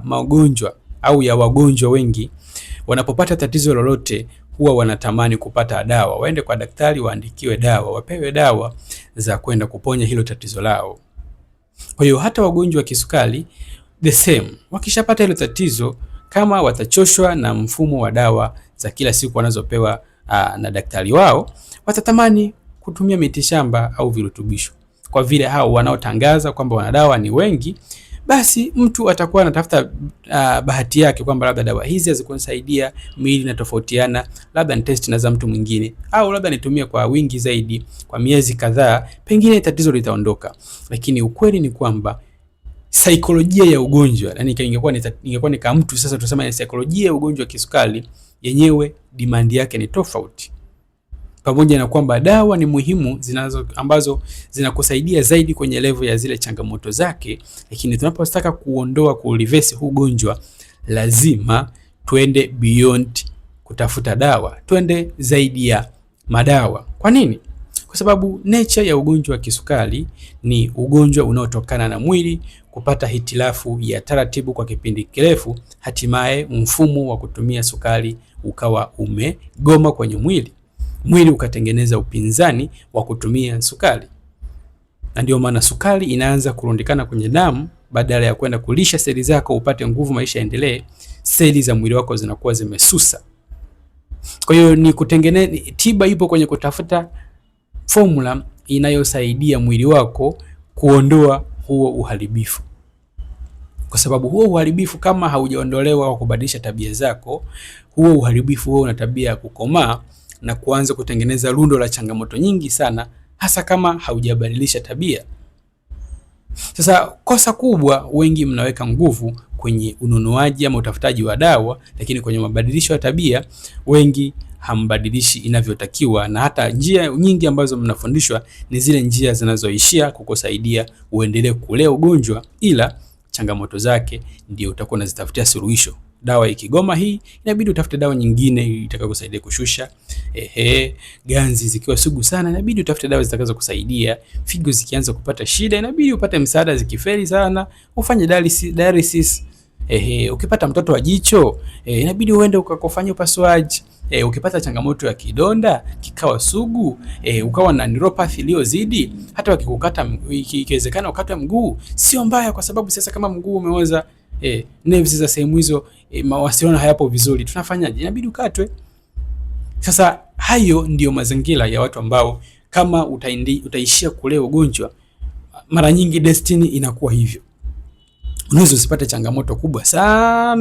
magonjwa au ya wagonjwa wengi wanapopata tatizo lolote huwa wanatamani kupata dawa, waende kwa daktari waandikiwe dawa, wapewe dawa za kwenda kuponya hilo tatizo lao. Kwa hiyo hata wagonjwa wa kisukari the same, wakishapata hilo tatizo, kama watachoshwa na mfumo wa dawa za kila siku wanazopewa na daktari wao, watatamani kutumia mitishamba au virutubisho. Kwa vile hao wanaotangaza kwamba wana dawa ni wengi, basi mtu atakuwa anatafuta bahati yake kwamba labda dawa hizi hazikunisaidia, mwili inatofautiana, labda ni test na za mtu mwingine, au labda nitumie kwa wingi zaidi kwa miezi kadhaa, pengine tatizo litaondoka. Lakini ukweli ni kwamba saikolojia ya ugonjwa, yani ingekuwa ni kama mtu sasa tuseme saikolojia ya ugonjwa wa kisukari yenyewe demand yake ni tofauti. Pamoja na kwamba dawa ni muhimu ambazo zinakusaidia zaidi kwenye level ya zile changamoto zake, lakini tunapotaka kuondoa reverse huu ugonjwa lazima twende beyond kutafuta dawa, twende zaidi ya madawa. Kwa nini? Kwa sababu nature ya ugonjwa wa kisukari ni ugonjwa unaotokana na mwili kupata hitilafu ya taratibu kwa kipindi kirefu, hatimaye mfumo wa kutumia sukari ukawa umegoma kwenye mwili ukatengeneza upinzani wa kutumia sukari. Na ndio maana sukari inaanza kurundikana kwenye damu, badala ya kwenda kulisha seli zako upate nguvu maisha yaendelee, seli za mwili wako zinakuwa zimesusa. Kwa hiyo ni tiba ipo kwenye kutafuta formula inayosaidia mwili wako kuondoa huo uharibifu. Kwa sababu huo uharibifu kama haujaondolewa kwa kubadilisha tabia zako, huo uharibifu huo una tabia ya kukomaa na kuanza kutengeneza rundo la changamoto nyingi sana, hasa kama haujabadilisha tabia. Sasa kosa kubwa, wengi mnaweka nguvu kwenye ununuaji ama utafutaji wa dawa, lakini kwenye mabadilisho ya tabia wengi hambadilishi inavyotakiwa, na hata njia nyingi ambazo mnafundishwa ni zile njia zinazoishia kukusaidia uendelee kulea ugonjwa, ila changamoto zake ndio utakuwa unazitafutia suluhisho. Dawa ikigoma hii, inabidi utafute dawa nyingine itakayokusaidia kushusha. Ganzi zikiwa sugu sana, inabidi utafute dawa zitakazokusaidia. Figo zikianza kupata shida, inabidi upate msaada. Zikifeli sana, ufanye dialysis. Ukipata mtoto wa jicho, inabidi uende ukakufanya upasuaji. Ukipata changamoto ya kidonda kikawa sugu, ukawa na neuropathy iliyozidi, hata wakikukata ikiwezekana ukatwe mguu, sio mbaya, kwa sababu sasa kama mguu umeoza, nerves za sehemu hizo, mawasiliano hayapo vizuri, tunafanyaje? Inabidi ukatwe. Sasa hayo ndio mazingira ya watu ambao kama utaishia kulea ugonjwa, mara nyingi destiny inakuwa hivyo. Unaweza usipate changamoto kubwa sana